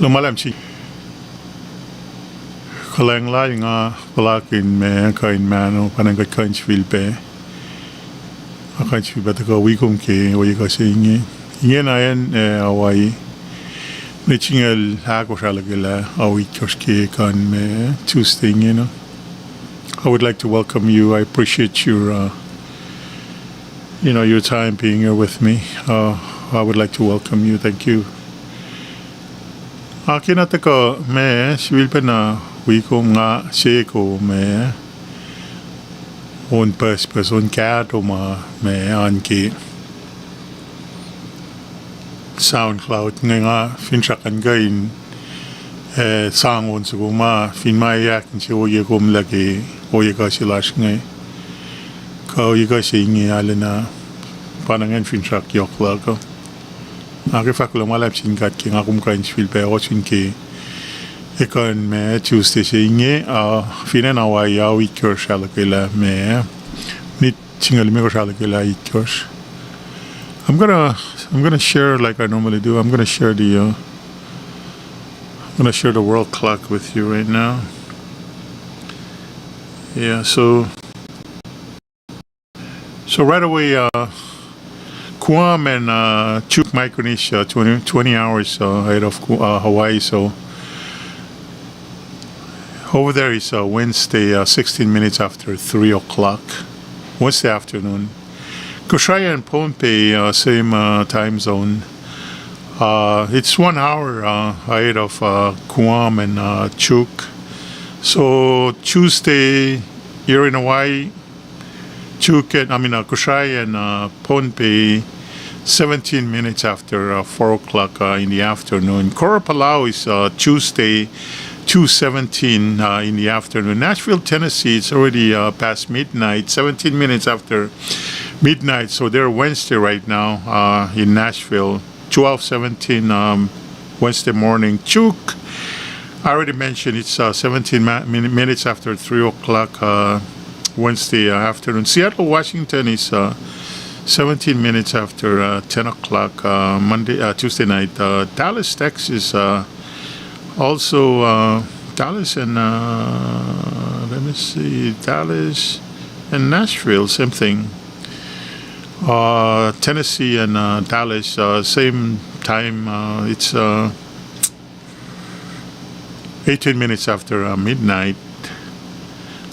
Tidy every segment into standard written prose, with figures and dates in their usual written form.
Lumalam si Kalang la nga palakin me kain mano panang kain chvilpe akain chvilpe ta ko wikum ke o yika singi yen ayen Hawaii Michingel hako shalagila awi koshke kan me Tuesday you. I would like to welcome you. I appreciate your your time being here with me. I would like to welcome you. Thank you. Kinata ko me sibilpe na wikum nga seko me on person kato ma me anki SoundCloud nga finchakan gain sangon sa kuma finmayak si oye kum lagi oye ka silash ngay ka oye ka singi alena panangan finchak yok lago akifakula malap singat ki nga kumkain sipilpe o sinki ikon me Tuesday singi finan away yawi kyor shalakila me nit singal me ko shalakila ikyosh. I'm gonna share like I normally do. I'm gonna share the world clock with you right now. Yeah, so right away, Guam and Chuuk, Micronesia, 20 hours ahead of Hawaii. So over there is Wednesday, 16 minutes after 3 o'clock, Wednesday afternoon. KOSRAE and Pohnpei, same time zone. It's 1 hour ahead of Guam and Chuuk. So Tuesday, you're in Hawaii. KOSRAE and Pohnpei, 17 minutes after 4 o'clock in the afternoon. Palau is Tuesday, 2:17 in the afternoon. Nashville, Tennessee, it's already past midnight, 17 minutes after midnight. So they're Wednesday right now in Nashville, 12:17 Wednesday morning. Chuuk, I already mentioned it's 17 minutes after 3 o'clock Wednesday afternoon. Seattle, Washington is 17 minutes after 10 o'clock Tuesday night. Dallas, Texas, also Dallas and Dallas and Nashville, same thing. Tennessee and Dallas, same time. It's 18 minutes after midnight.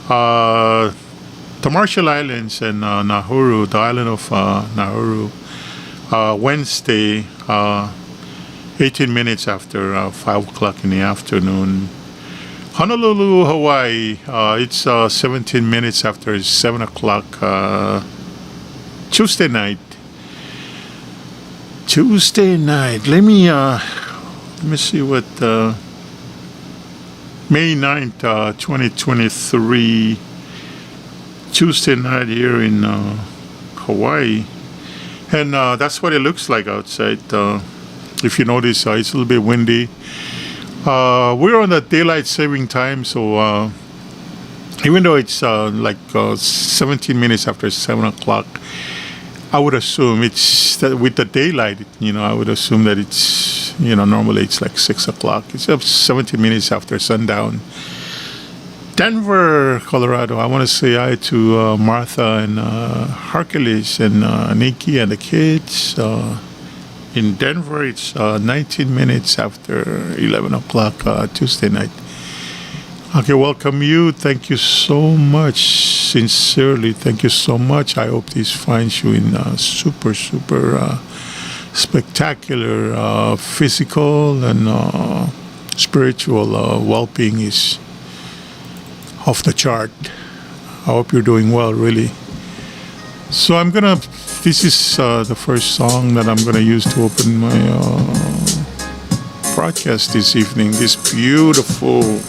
The Marshall Islands and Nauru, the island of Nauru, Wednesday, 18 minutes after 5 o'clock in the afternoon. Honolulu, Hawaii, it's 17 minutes after 7 o'clock Tuesday night. Let me see what May 9th, 2023, Tuesday night here in Hawaii. And that's what it looks like outside. If you notice, it's a little bit windy. We're on the daylight saving time, so even though it's 17 minutes after 7 o'clock, I would assume it's that with the daylight, I would assume that it's, normally it's like 6 o'clock. It's 17 minutes after sundown. Denver, Colorado, I want to say hi to Martha and Hercules and Nikki and the kids. In Denver, it's 19 minutes after 11 o'clock Tuesday night. Okay, welcome you. Thank you so much. Sincerely, thank you so much. I hope this finds you in super spectacular physical and spiritual well-being is off the chart. I hope you're doing well, really. So this is the first song that I'm gonna use to open my broadcast this evening, this beautiful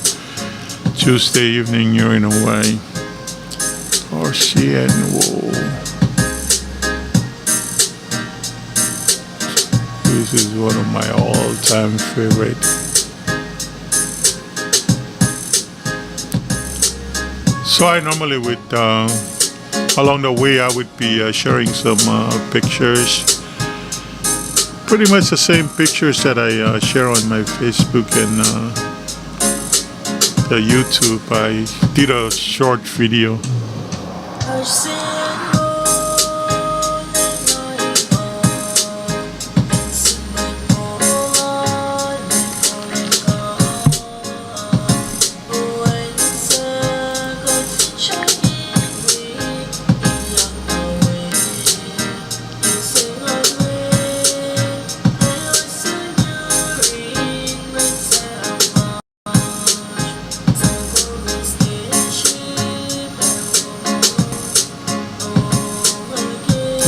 Tuesday evening here in Hawaii. Ocean, whoa. This is one of my all-time favorite. So I normally would, along the way, I would be sharing some pictures pretty much the same pictures that I share on my Facebook and the YouTube. I did a short video.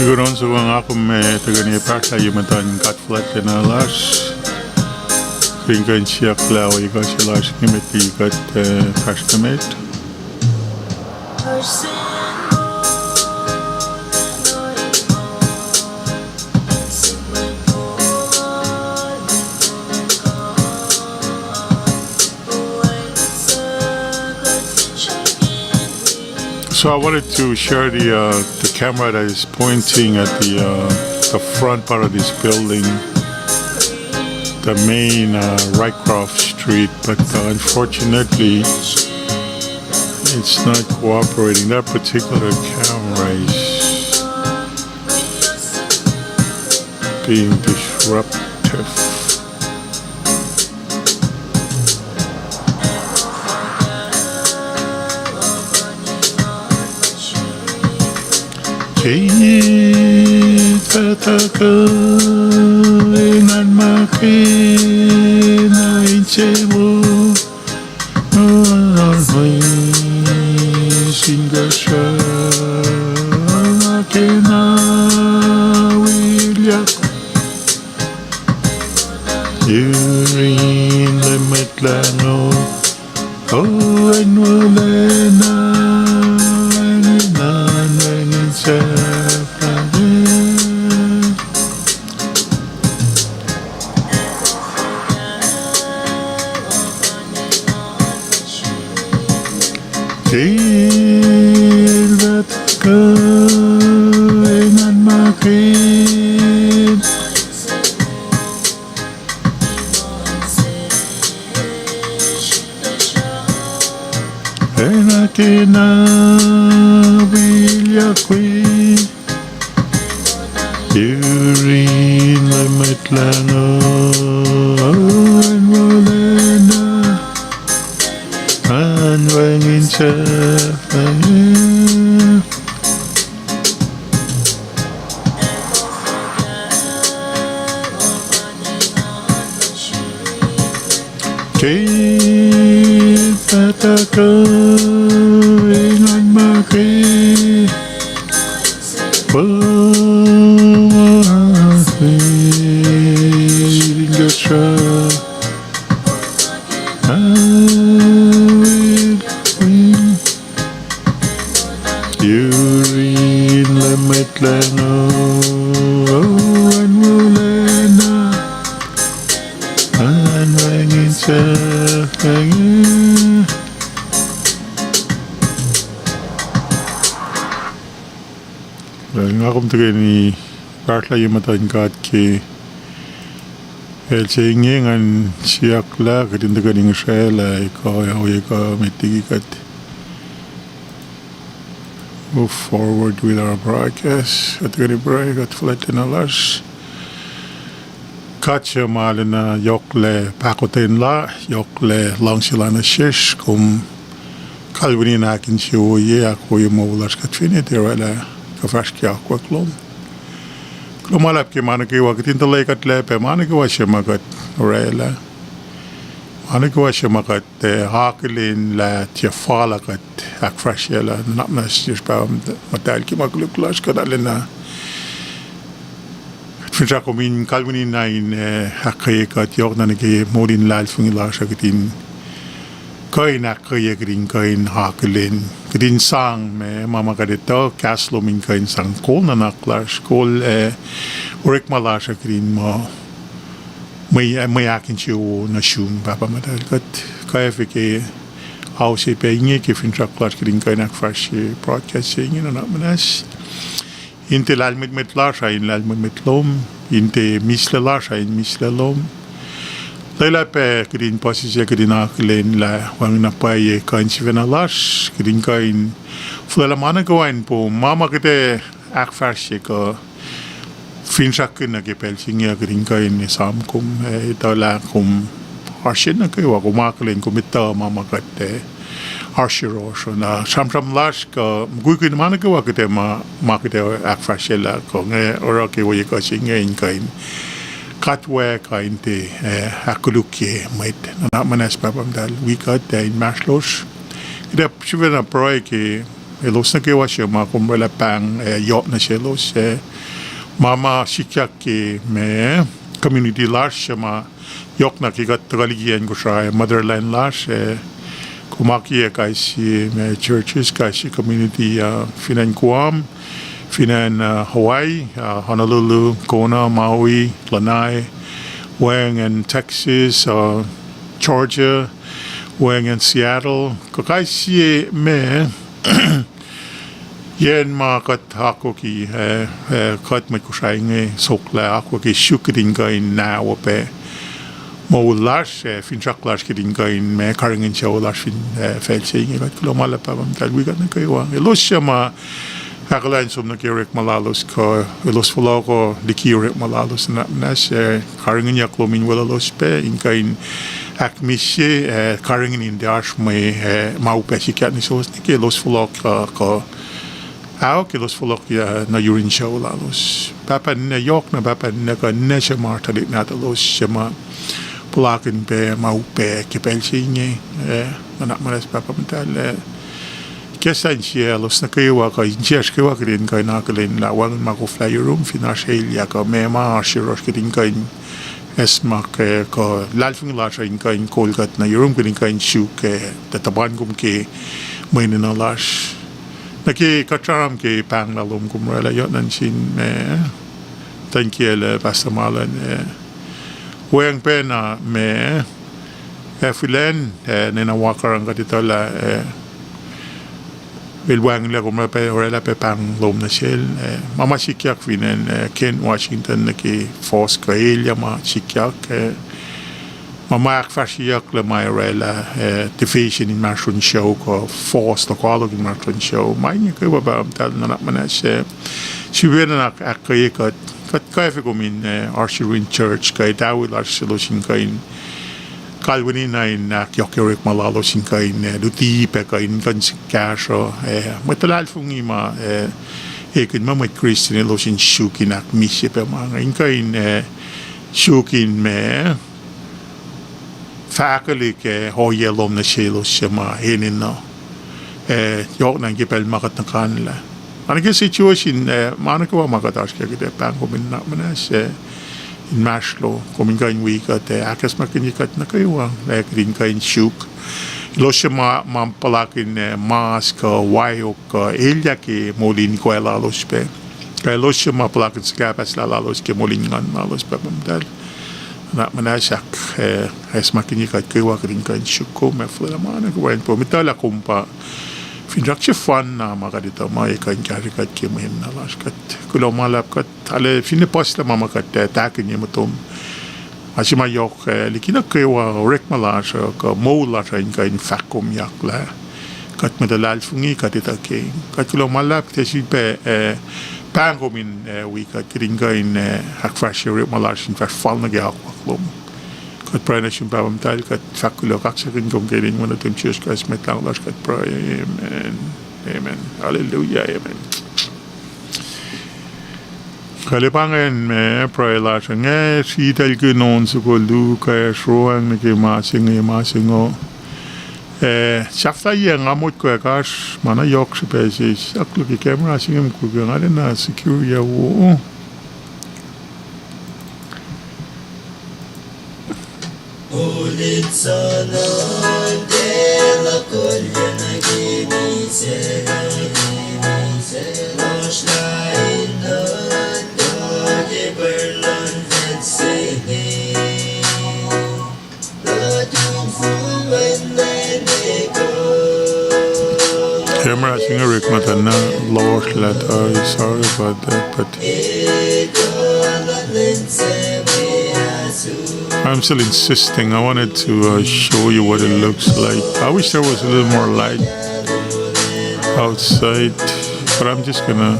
Siguro sa mga ako may tagani parta yung matan katflat na las kringan siya klaw ikaw siya las kimeti kat paskamet So I wanted to share the camera that is pointing at the front part of this building, the main Rycroft Street, but unfortunately it's not cooperating. That particular camera is being disruptive. Kita dengan makin cemu Almai sehingga makin wilyak Yurin lemit lano Oh and walena Silbat dengan makin Enakin na bilyakwi Yurin lemit lano An walena An wangin sa pangin Kita dengan makin Yurin lemit lano An mulena An wangin sa pangin Nga kong tagay ni Bartla yung matan kat ki El ngan siyak la katinda ka ning Israel ikaw ikaw metigi kat move forward with our broadcast at gani bray kat flight na las kat siya mahal na yokle pakotin la yokle lang sila na shish kung kalwini na akin siya uye ako yung maulas kat finiti wala kafashki ako klom Klumalap ki manakiwa katintalay kat lepe manakiwa siya makat rela manakiwa siya makat hakilin la tiya fala kat akfresh yala napnas siya pa matal ki magluklas kadalin na finsa kumin kalwinin na in hakay kat yok na nagay modin lal fungila siya katin kay nakaya kadin kay hakilin kadin sang me mama kadito kaslo min kay sang kol na naklas kol urik malasha kadin mo may akin siyo na shun papa madal kat kaya fike how si pe inge ki fintra klas kadin kay nakfresh broadcast siya na manas inte lalmit mit lasha in lalmit mit lom inte misle lasha in misle lom Laila pe kidin posisi kidin aklen la wang na pa ye kain sivena lash kidin kain fulala mana kain po mama kete ak farshi ko finshak na ke pelsingia kidin kain sam kum itola kum harshin na kai wa kumaklen kumita mama kate harshiro na sam lash ko guikin mana ka wa kete ma kete ak farshi la ko nge ora ke wo ye ka singe in kain Katwe kainte hakulukie mait na manas papam dal wikat in maslos ida shivena proy ke elos na ke wasya ma kumrela pang yop na selos mama sikyak ke me community lash ma yok na ke gat religion KOSRAE motherland lash kumaki kaisi me churches kaisi community finan Guam Finan Hawaii, Honolulu, Kona, Maui, Lanai, Wang in Texas, Georgia, Wang in Seattle. Kakaisi me yen ma kat ako ki kat may KOSRAE nge sokla ako ki shukidin ka in na wape mo lash finchak lash kidin ka in me karingin siya lash fin felche nge kat kulomala pa bam talwigan na kayo elos siya ma Hakalain sum na kirek malalos ko elos foloko di kirek malalos na nas karingin ya klomin walalos pe inkain akmisye karingin in dash may maupe sikat ni sos ni elos folok ko aw elos folok ya na yurin siya walalos papa na yok na papa na ka na siya martalik na talos siya ma pulakin pe maupe kipel siya nye anak manas papa mental Kesan siya los na kayo ka inches kayo ka rin kayo nakalin lawang makufly room finashel ya ka mema shirosh ka rin kayo esmak ka lalfing lash rin kayo kolgat na room ka rin kayo shuk tataban kum ke may nalash naki kacharam ke pang lalom kumrela yot nan sin thank you le pasamalan weng pena me filen ninawakarang katito la Bilwang la kumra pe orela pe pang lom na shell mama sikyak finen Ken Washington na ki force ka elia ma sikyak mama ak fashiyak la ma orela division in mashun show ko force la kwalo in mashun show mai ni ko ba tal na manas sibena ak ka ka fe kumin Archierin Church ka dawil ar solution ka in Kalwini na in kyokirik malalo sin kain luti pe kain kan sikasho matalal fungi ma ekin mamait Christian lo sin shukin ak misye pe mga in kain shukin me faculty ke hoyelom na shelo shema henin no yok nang gipel makat na kanila anake situation manako makatash ke gite pangko min na manas in Maslow, coming kain week at akas makinikat na kayo like rin kain shuk lo siya mampalakin mask wayok elya ke molin ko lalos pe kaya lo siya mapalakin sa kapas lalos ke molingan lalos pe pamdal na manasak es makinikat kayo rin kain shuk ko me flamana ko rin po mitala kumpa Finrak siya fun na makadito mga ikan karikat kaya mahim na las kat kulo malap kat ale finipos la mamakat takin niya matum asi mayok likina kayo rek malas ka mo las ay kain fakum yakla kat madalal fungi kat itake kat kulo malap kasi pe pangomin wikat kiring kain hakfash rek malas in fact fall na gyak waklom kat prana siya pabam tal kat fakulo kaksakin kong kiring mo na tum chiyos kas metlang las kat pray amen amen hallelujah amen kalipangan me pray las nga si tal kinon sa kolu kaya sruang na masingo safta yang amot ko kas mana yok sa pesis aklo ki camera singem ko nga na secure ya wo Ulit sana dela kolya nagibise Roshnain doge berlon vetsini Latung fumen neneko Camera singer Rick Matana lost letter. Sorry about that, but I'm still insisting. I wanted to show you what it looks like. I wish there was a little more light outside, but I'm just gonna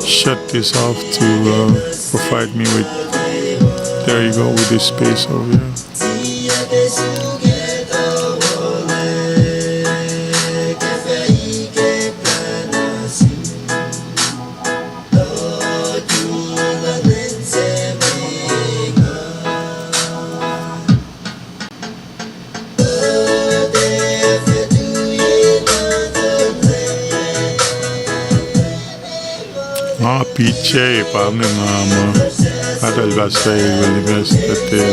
shut this off to provide me with, there you go, with this space over here. PJ parang adal basta university.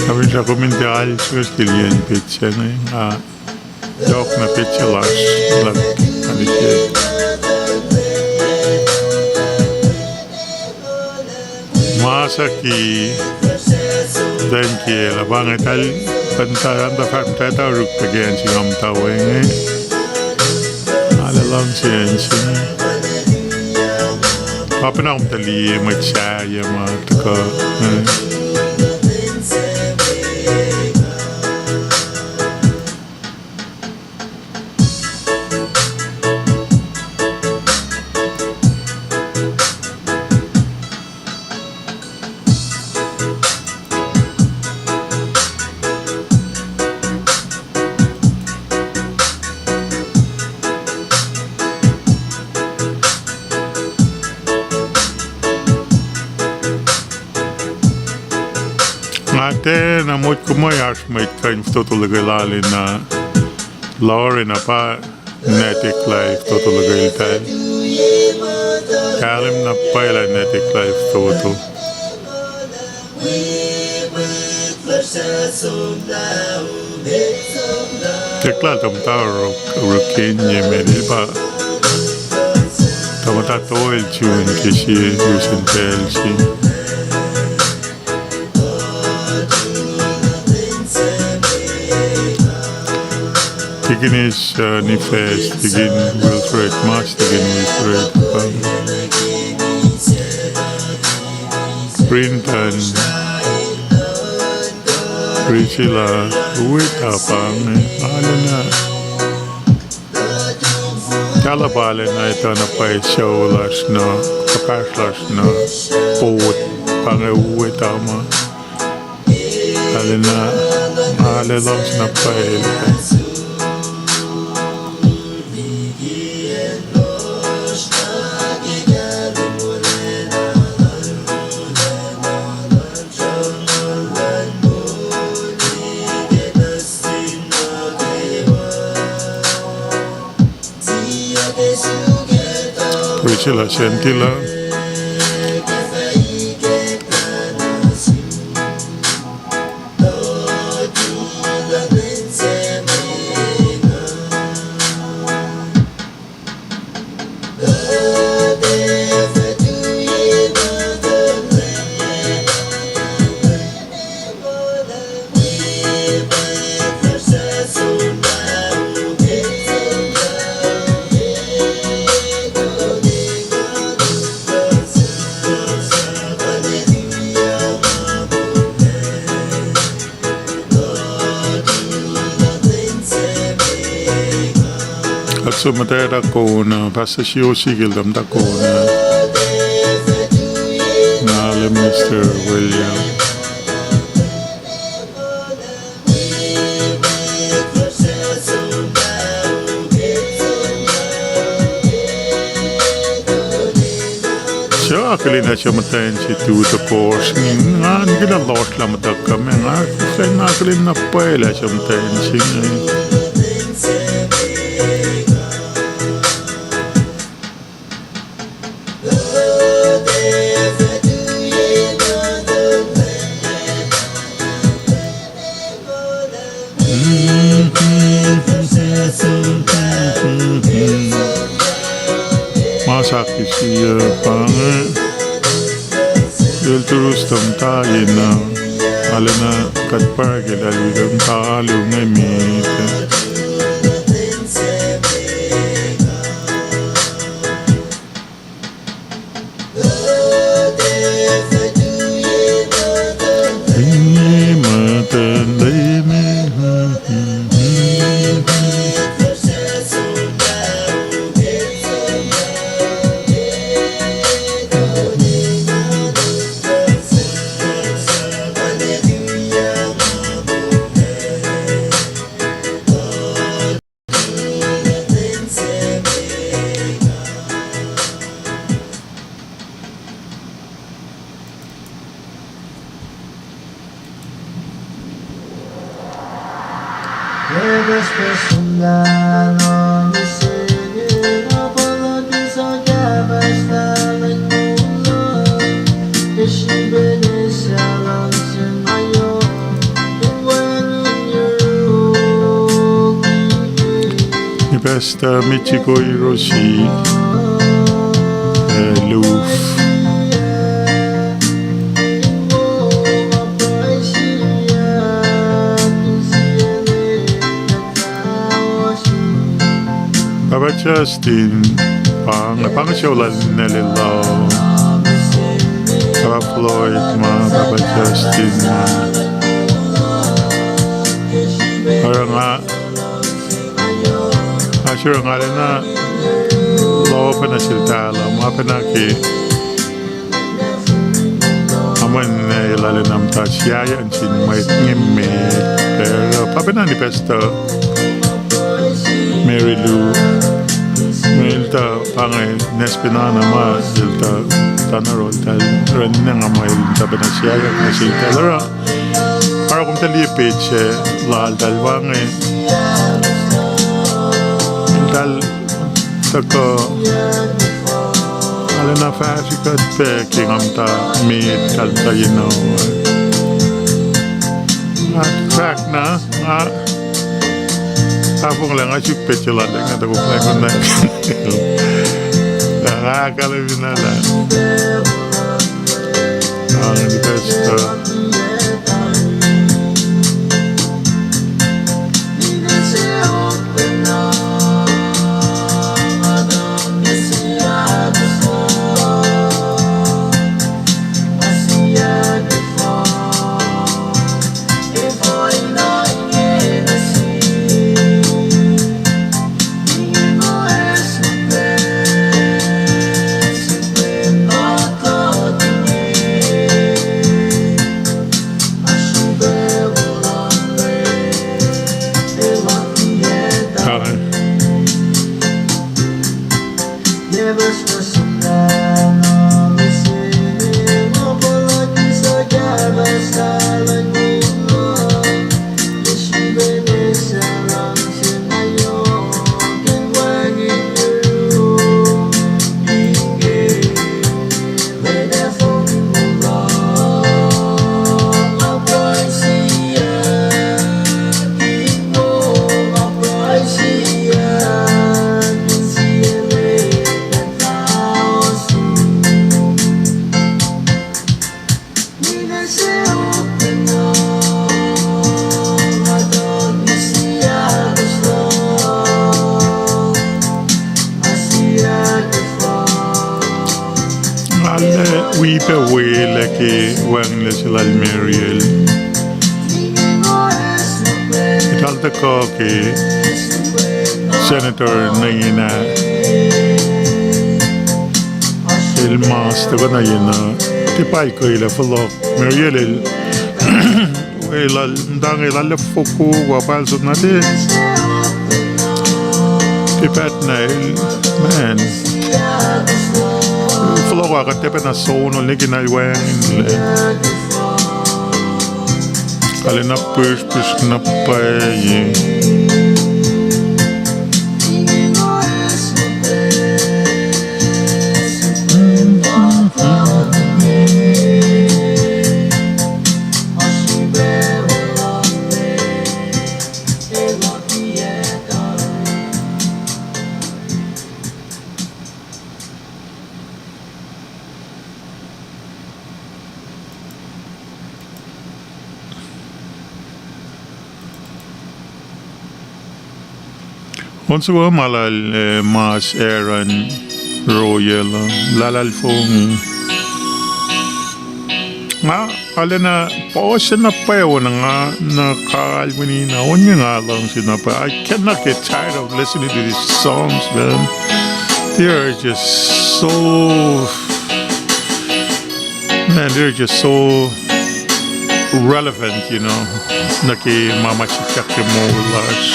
Habe ich recommendé alles für Stilian Pitcher, ne? Doch na Pitcher las, Masa ki dan ki la bangetal pantaran da fam tata ruk again si am taweng ala lang siya apa na tali macha ya ma to Ate na moit kumoy arshmait kain ftotolegalali na Lauren apa netic life totolegal kalim na paila netic life toto Tekla tamta rukin ye mediba tamata toel chun kishi usin tel shi Tiginis nifes, tigin Wilfred, mas tigin Wilfred, Printan, Priscilla, Wita pang, ano na, Kalabale na ito na pa show las no, kapaslas no, pot, pang Wita ma, alina, alalos na pa Priscilla Sentila Sumatera ko na basta siyo sigil damda ko na alam Mr. William siya akali na siya matayin si tuto course nga hindi na lost lang matak kami nga akali na pala siya matayin siya sakisiya pange il turustam tayina alena katparge dalwigang talo ngamite Debes personal, no me sigue, no puedo pensar que va a estar en mundo. Que si vienes a la mayo, Mi besta Michiko Hiroshi Loof Baba Justin Pang Shawlan Nelilo Baba Floyd Baba Justin Parang sure nga rin na lawa pa na silta lang mga panaki aman na ilalim ta siya yan sin may ngime pero papinan ni Pesto Mary Lou Milta pangay nespinana ma silta tanarol tal rin na nga may ilta pa na siya yan na silta lara para kung talipid siya lahal dalwangay dal tako alena fasikat peking amta meet kalta fact na tapong lang asuk pechelan dengan tako plekon na kalabin na lang ang di pesto Wipe wele ke wang le silal Meriel. Italta ko ke Senator Nayina il master ko Nayina tipay ko ila follow Meriel il ila ndang ila le foku wapal sut na de tipat na il man follow ka tepe na sono legi na wang le ale na push na pa ye Once ago, malal Mars Aaron Royal lalal fong nga alena pausa na payo na nga nakalmini na onya nga lang sinapa. I cannot get tired of listening to these songs, man. They're just so relevant, you know. Naki mama chikak mo lash.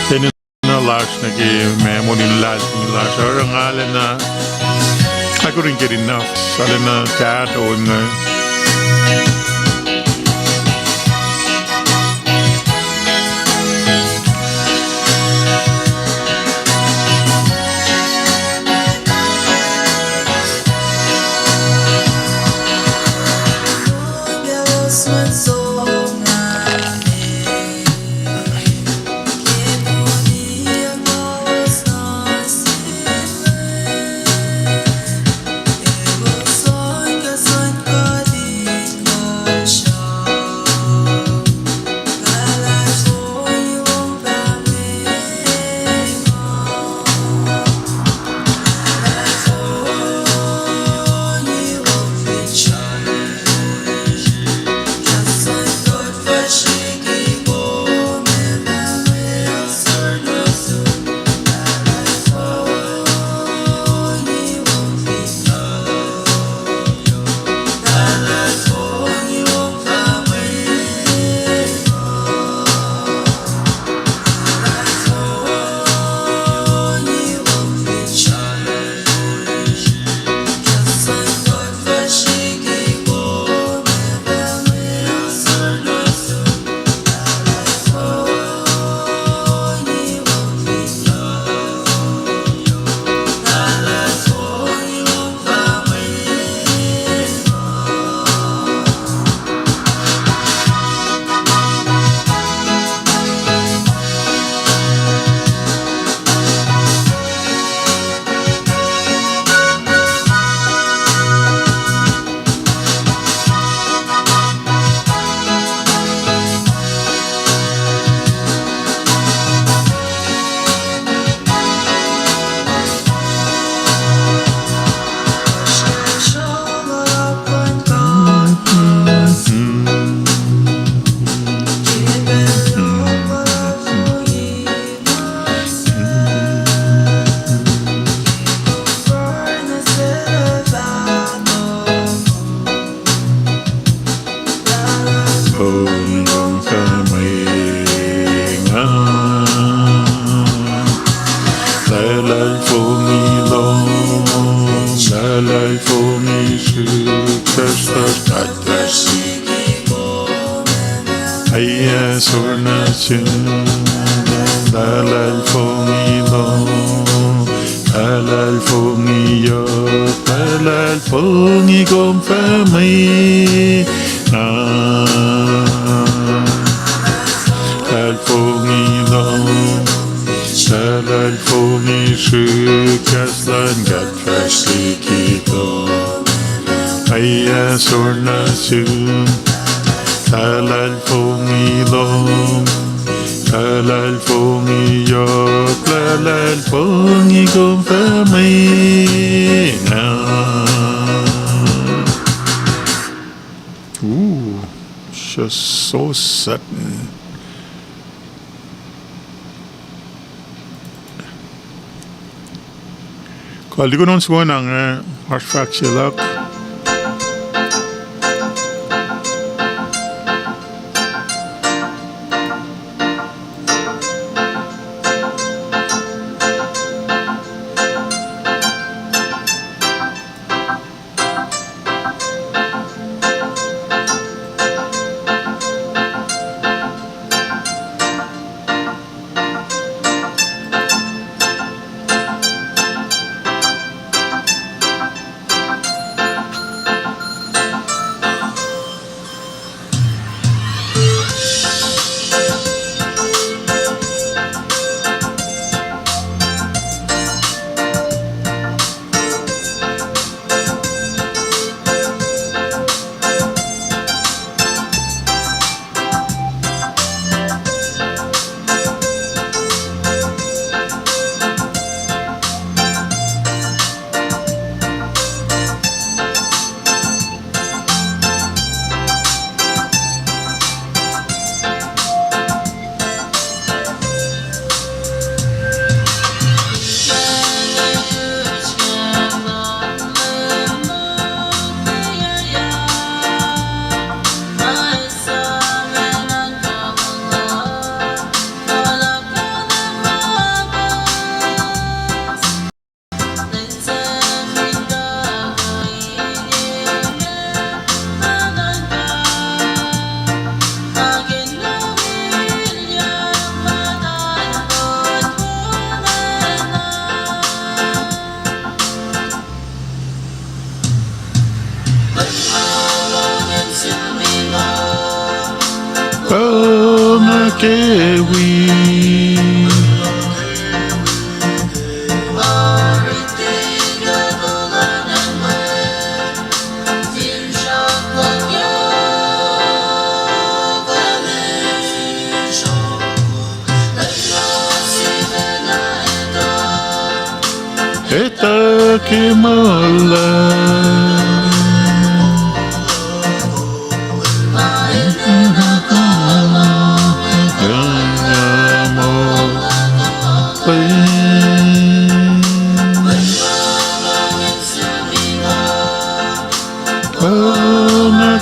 Then na lash naki memo din lash. Orang alena I couldn't get enough. Alena cat or just so sudden. Kalau di gunung semua nang harus fracture kewi eta kemala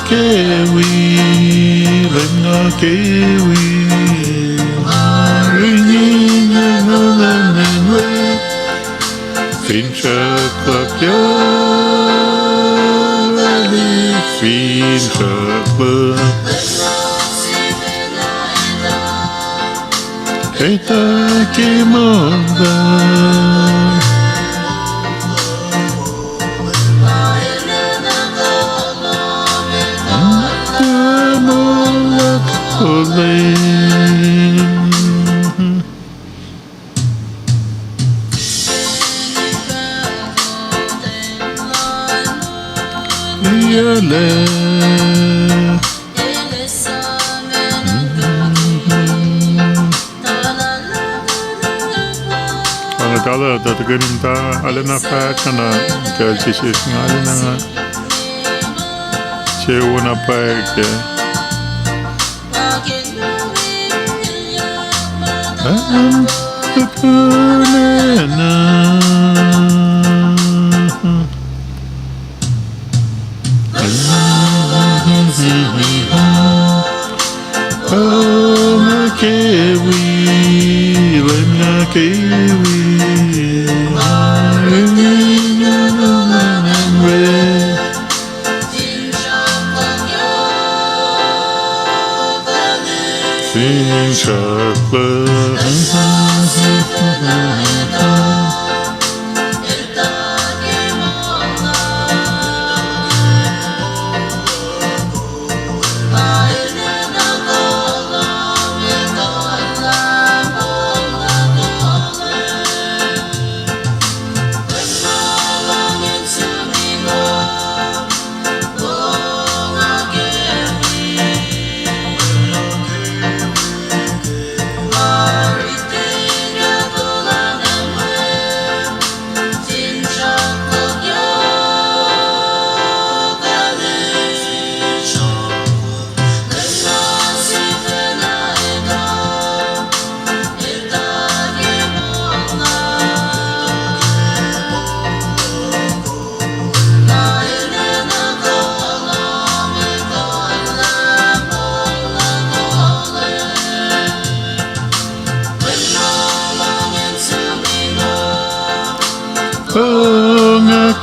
kewi lenga kewi ringing another fincha klakya fincha eta kimanda Kala dat ganim ta alena pa kana kalchi alena che una pa ke kewi lenga kewi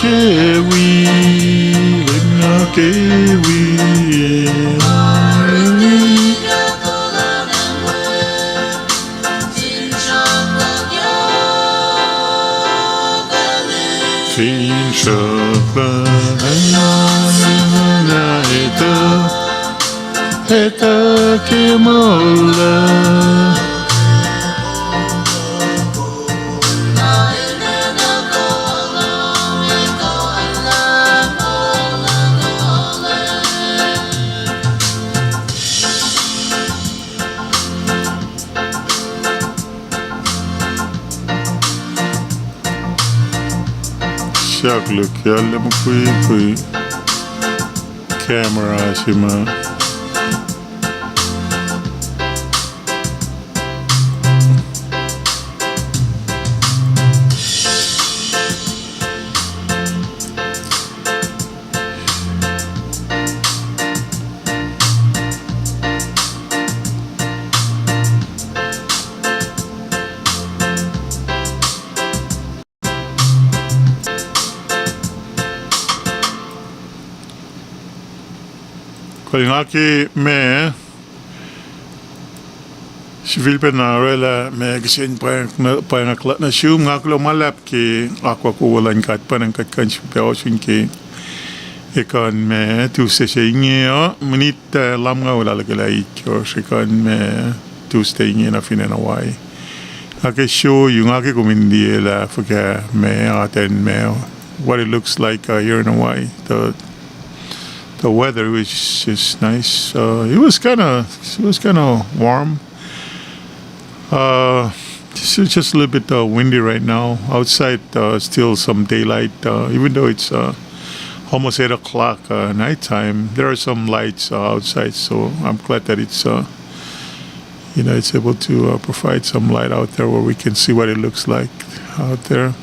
kewi lenga kewi fincha eta kemala look yalla mo kui camera shima Kalingaki me civil penarela me gisin pa ngakla na shum ngaklo malap ki akwa ko walan kat panang kat kan pe osin ki ekan me tu se shingyo minit lam nga wala lagala ikyo sekan me Tuesday in Hawaii. I can show you I can come in the forget me what it looks like here in Hawaii. The weather was just nice. It was kind of warm. Just a little bit windy right now. Outside, still some daylight. Even though it's almost 8 o'clock nighttime, there are some lights outside. So I'm glad that it's it's able to provide some light out there where we can see what it looks like out there.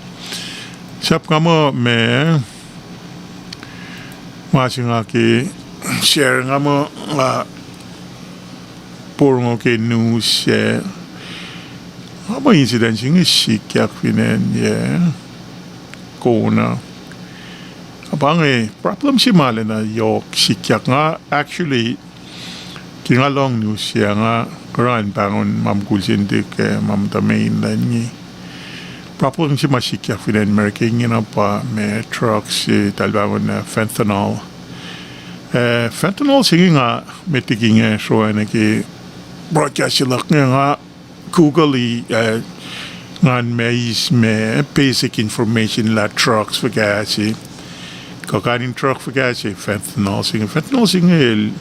Siap kamo me watching aki sharing kamo purong okay news Amo incident singi sikyak pinen kona. Abang problem si male na yok sikyak nga actually kingalong news siya nga karan bangon mam kulsindik mam tamain na ni. Problem si masikyak pinen merking na pa me trucks talbangon na fentanyl. Fentanyl singi nga metiging so na ki broadcast sila nga Google ngan me basic information la trucks for gas kakanin truck for gas fentanyl singa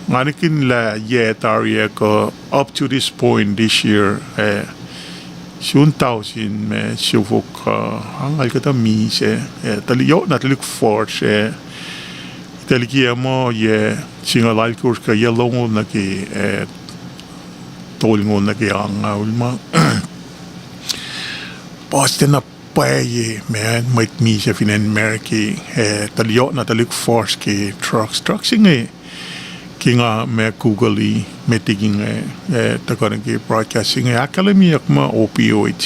nganikin la area ko up to this point this year 10,000 me sufok hangal kata mi taliyo na talik force talikia mo singa lalkurs ka yellow na ki tolngon na kaya nga ulma Boston na paye man might me siya finan merki taliyo na talik force ki trucks inge kinga me Google me tiging takarang ki broadcasting akala ma opioid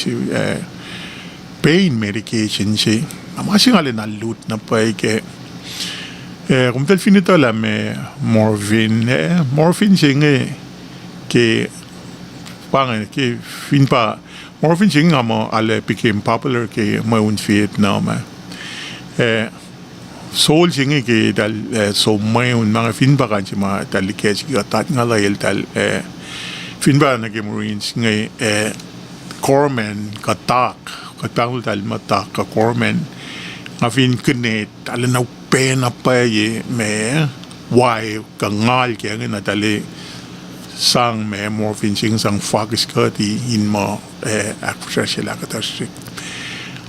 pain medication si amasing alin na loot na paye ke kung tal finito la me morphine singe ke Pangan ke finpa morphine sing amo ale became popular ke maun Vietnam soul sing ke dal so maun mga finpa kan sima dal ke tat ngalail dal finpa na ke Marines ngai corpsman katak katang dal matak ka corpsman nga fin kene dal na pena pa me why ka ngal ke na dali sang me morphine sing sang focus kati in mo akusha sila katasik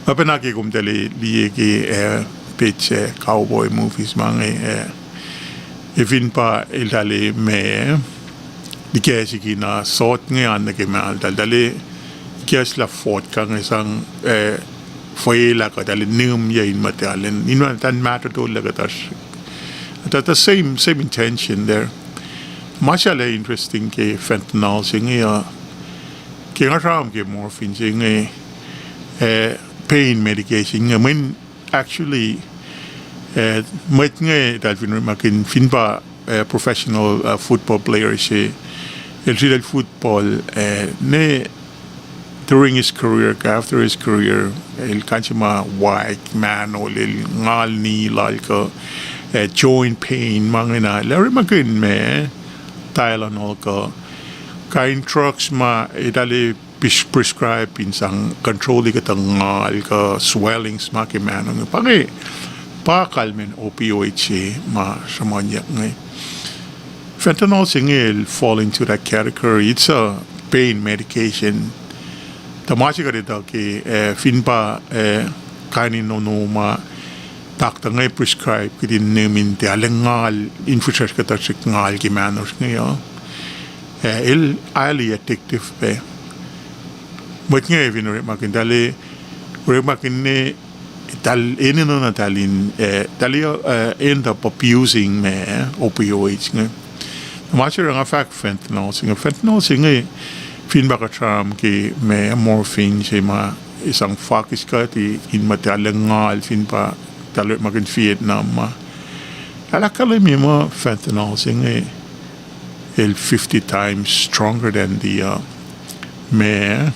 apenaki kumtali liye ki pitch cowboy movies mange ifin pa ilali me dikesi ki na sort ngayon na kimal dali kias la fort kang isang foila ka dali num yain matalen inwan tan matter to la katasik that the same intention there much interesting ke fentanyl singi ke ngaram ke morphine singi pain medication ngamin actually might nge that we makin finpa professional football player si el football ne during his career after his career el kanchima white man o lil ngal ni like joint pain mangina lari makin me Tylenol ko kain trucks ma itali prescribe pinsang control ka tangal ka swellings ma kimanong pagi pakalmen opioid ma samanya ngai fentanyl singil fall into that category. It's a pain medication tamachi ka dito ki finpa kainin no ma doctor ngay prescribe kidin namin ti alengal infusas ka tasik ngal ki manos ngayon il highly addictive pe but ngay vinore makindali ure makinne tal no natalin talio end up abusing me opioids nga macho nga fact fentanyl singa fin baka tram ki me morphine si ma isang focus ka ti in matalengal fin pa talo makin Vietnam alakala mi mo fentanyl singe el 50 times stronger than the me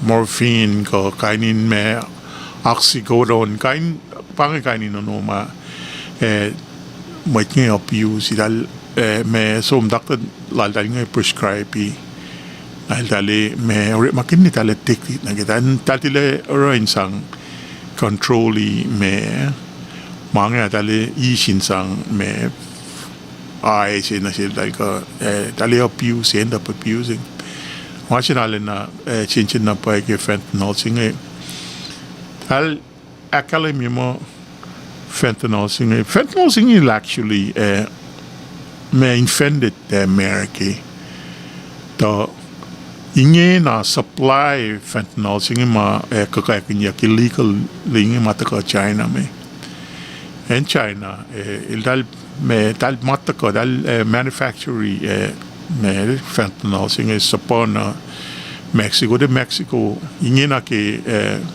morphine ko kainin me oxycodone kain kainin no ma might abuse dal me som doctor lal dal ngai prescribe al dali me ore makin ni tale teknik na gitan tatile oroin sang controli me mange dali isin sang me ai sin na sil dal ka dali abuse end up abusing watching all in chinchin na pa ke fentanyl singe al academy mo fentanyl singe actually me offended America to inge na supply fentanyl singe ma ka illegal linge mata China me en China il dal me dal mata dal manufacturing me fentanyl singe sapona Mexico inge na ke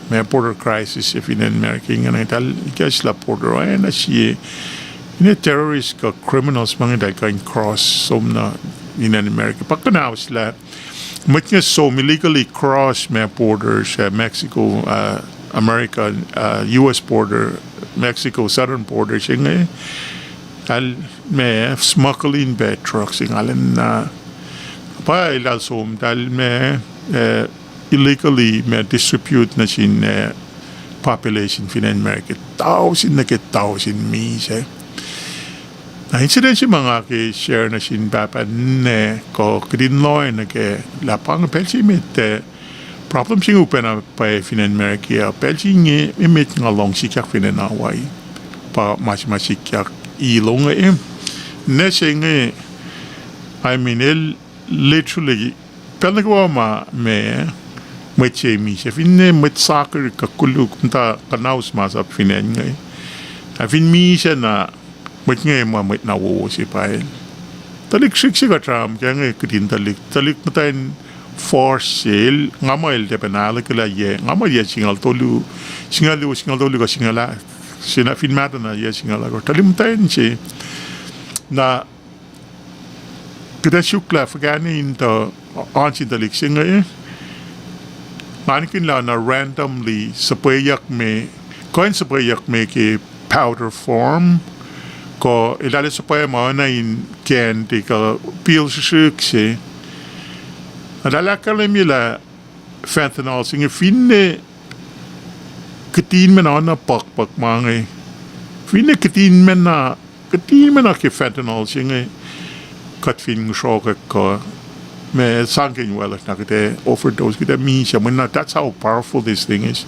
me border crisis if in America inge na dal kes la border na si in terrorist ka criminals mga dal ka cross somna in America pakana sila much so illegally cross me borders Mexico America US border Mexico southern border singe al me smuggling bed trucks in allen pa ilal som dal me illegally me distribute na sin population fin America thousand mi se na incident si mga ke share na sin papan ne ko green law na ke lapang pelsi mit problem sing upen na pa fin America pelsi nge imit nga long sikyak fin na Hawaii pa mas sikyak ilong ne singe I mean literally pelagwa ma me che mi se finne met soccer ka kulu kunta kanaus mas ap finen ngai a fin mi se na met ngai ma met na wo si pael talik sik ka tram ka ngai kidin talik matain for sale ngamail de penal ka la ye ngamal ye singal tolu ka singala sina fin mata na ye singala ko talim tain che na kita shukla fagani into anchi dalik singa manikin la na randomly sapayak me ke powder form ko ilale sapaya mo na in can de ka pil shukse adala kalemila fentanyl singa finne katin men na pak mange finne katin men na ke fentanyl singa cut fin shock ko me sanking well na kete overdose kita mi siya that's how powerful this thing is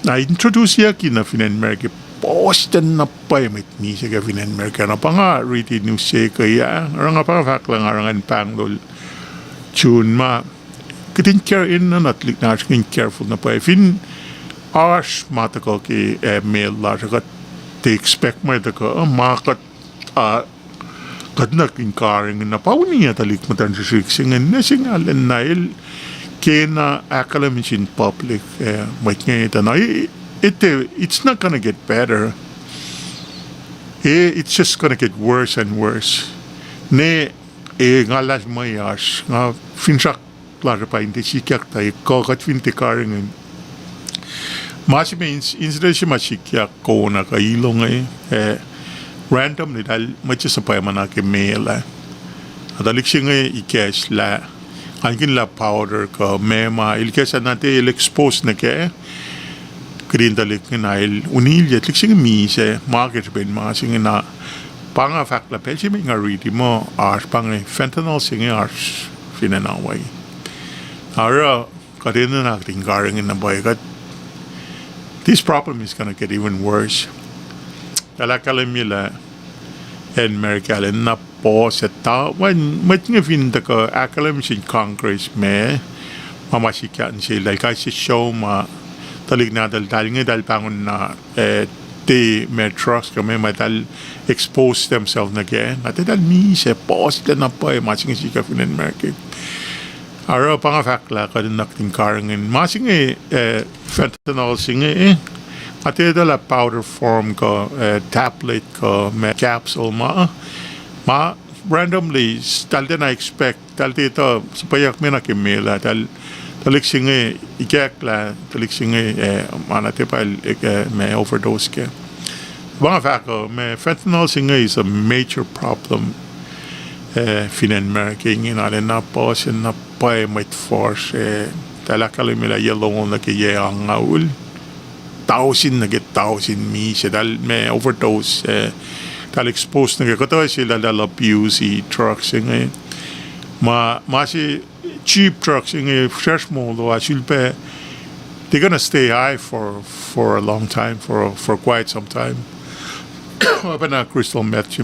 na introduce ya kina fin America Boston na pa mit mi siya fin America na panga read news siya kaya arang pa faklang arangan pangdol chun ma kitin care in na natlik na skin careful na pa fin ash mata ko ki mail la ka they expect mo to ko makat kadnak in karing na pauniya talik matan sa singin na singalan na kena academics in public might ngayon na it's not gonna get better it's just gonna get worse and worse ne ngalas mayas nga finsak klara pa hindi sikyak tayo kakat finti karing mas means incident si masikyak ko na kailong randomly dal machi sapay mana ke mail adalik singa ikesh la angin la powder ko mema ilkesh nate expose na ke green dalik na unil yetlik singa mi se market ben ma singa na panga fakla pelsi me nga ready mo ars panga fentanyl singa ars finana way ara kadena na tingaring na boy got this problem is going to get even worse kalakalamila en Amerikalen na po sa tao wan matnya finda ko akalam sin Congress me mamasikan sila kasi show ma talig na dal nga pangon na te metros kami madal expose themselves again at dal mi se po sila na po masing sika fin America ara panga fakla ka din nakting karangin masing fentanyl singe ate la powder form ko tablet ko me capsule ma randomly talde na expect talde to sapayak me na kimela talik singe ikekla talik singe manate pa me overdose ke banga fako me fentanyl singe is a major problem Finnmarking innan na på sin na på mitt fors talakali mila yellow na kaya ang ngaul tausin na get tausin mi siya dal may overdose tal exposed na kato sila dal abuse trucks nga si cheap trucks nga fresh mo do asilpe they're gonna stay high for a long time for quite some time. But na crystal meth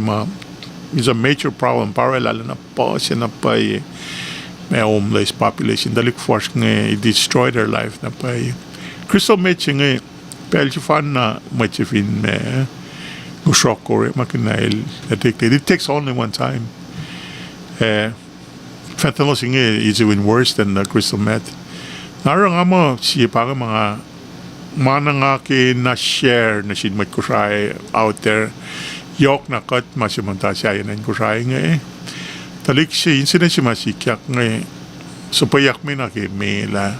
is a major problem para lalo na po siya na pa may homeless population dalik force nga destroy their life na pa crystal meth nga pelsi fan na machifin me go shock or makinail addicted. It takes only one time. Fentanyl is even worse than the crystal meth. Narang mo siya para mga manangaki na share na siya may KOSRAE out there yok na kat masimanta siya yan ang KOSRAE nga talik siya incident siya masikyak nga supayak may nakimela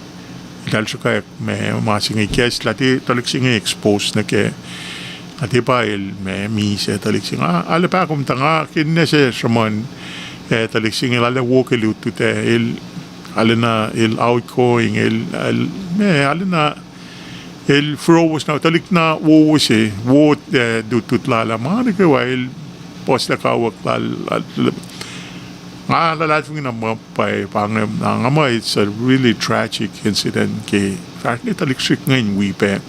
dahil siya kaya may masingay kes lati talik siya nga expose na ke ati pa may misa talik siya nga ala pa kung tanga kinna siya saman talik siya nga lala wokelut te ala na outgoing ala na froos na talik na wo siya wo dutut lala mga nagawa post na kawak lalat ng namapay pangam nga it's a really tragic incident ke fakni talik sik ngayon wipe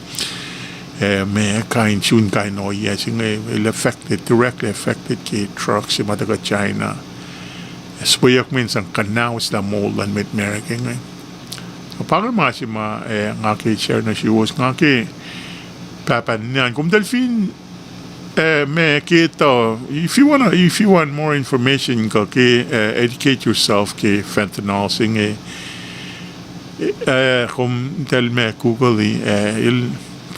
may kain chun kain no yes directly affected ke trucks sa madaga China spoyak minsan kanawas na molan mit America ngayon parang mga si nga ke share na si was nga ke papanan kung delfin may kita if you want more information ka ke educate yourself ke fentanyl sing kung tel me Google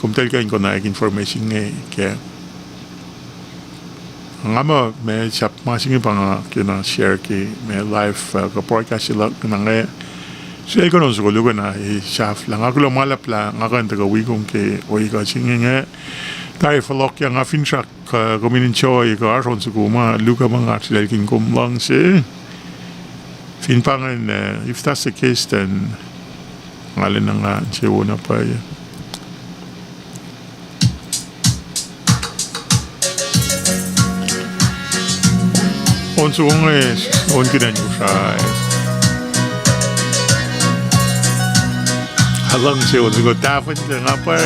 kung tel ka na information ke nga mo may sap masing pa nga kina share ke may live ka podcast sila nga siya ko nung sukulugan na shaf lang ako lumalap lang ako ang tagawigong ke oy ka singin nga tayo falok yang nga finchak kuminin choy ka aron sukuma luka mga sila kin kumlang si finpangan if that's the case then ngalin na nga siya una pa onso kong on kinan ko siya halang siya onso ko tapon siya nga pa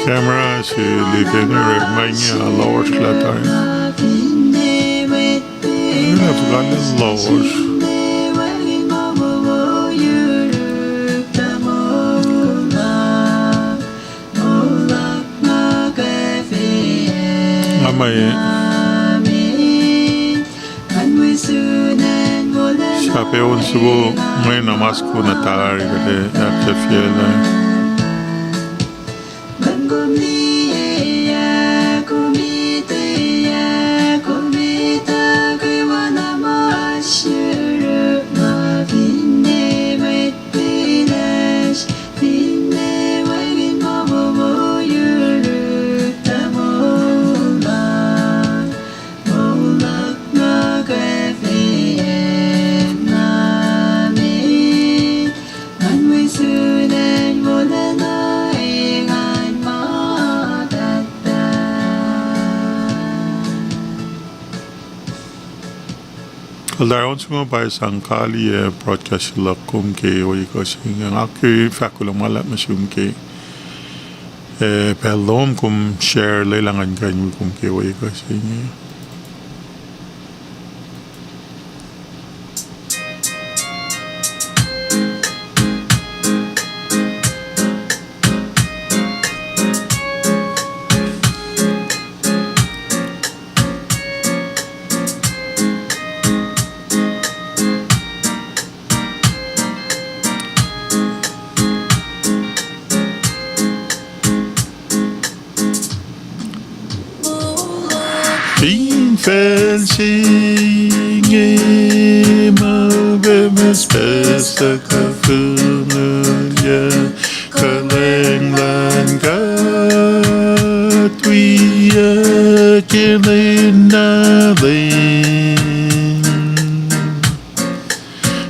camera si liken regmanya lowers latar. Yine fıkanın lowers. Amay sabi on subo may namas ko na tari kate yakta fiela. Kaldaron semua pai sangkali broadcast lakum ke woi ko sing aku fakulang malat masum ke pelom kum share lelangan kan kum ke woi ko sing Fancy maugemes besta kafunulya kalenglan katwiya kilinalin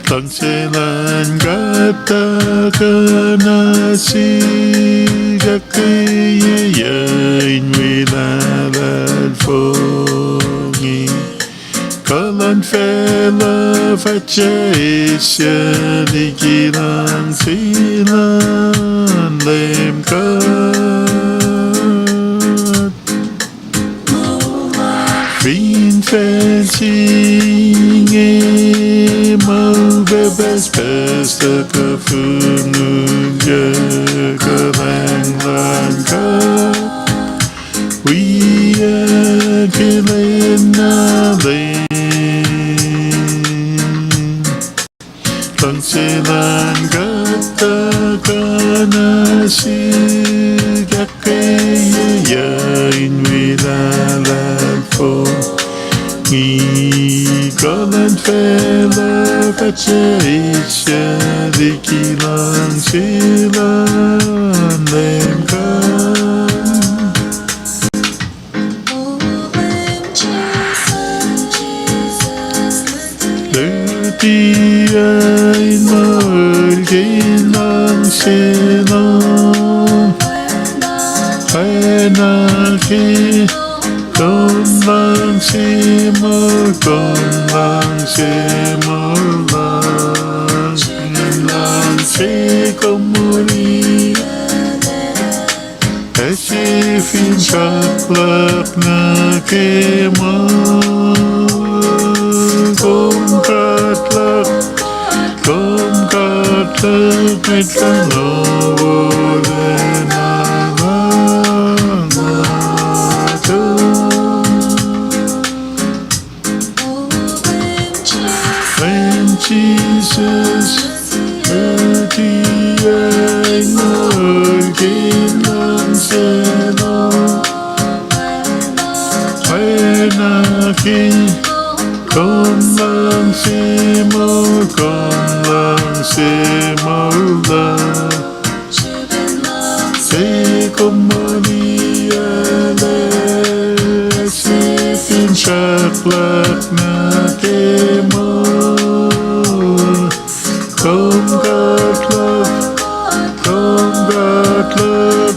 langselan gata kanasi gakaya inwilalal Kalan fela facesya dikilang silan lemkat Fin fencing mau bebas pesta kafunulya kalang langkat Wiya kilinalin Langselan gata kanasi kakaya inwilalal Ikalan fela kacaisya dikilang silan lemkan Tiyain margilang silang Penalki Konlang simul Konlang simul Lang si komuri Esifin saklak na kemang Kom katlak mit kanovolen When Jesus Etiay margilang selong When aking Konlang simul la Se komoniale Si finchaklak na kemol Kongatlak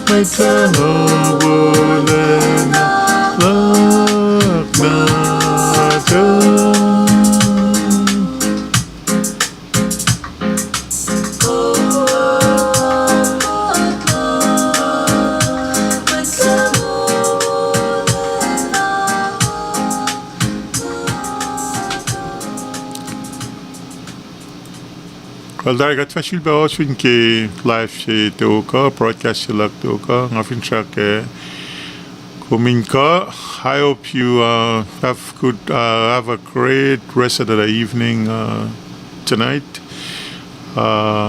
may kanobolen Lak na Well, daar gaat facile bij ons een keer live te ook, broadcast te ook, afin chaque Kuminka. I hope you have a great rest of the evening tonight.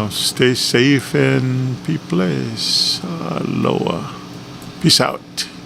Stay safe and be blessed. Aloha. Peace out.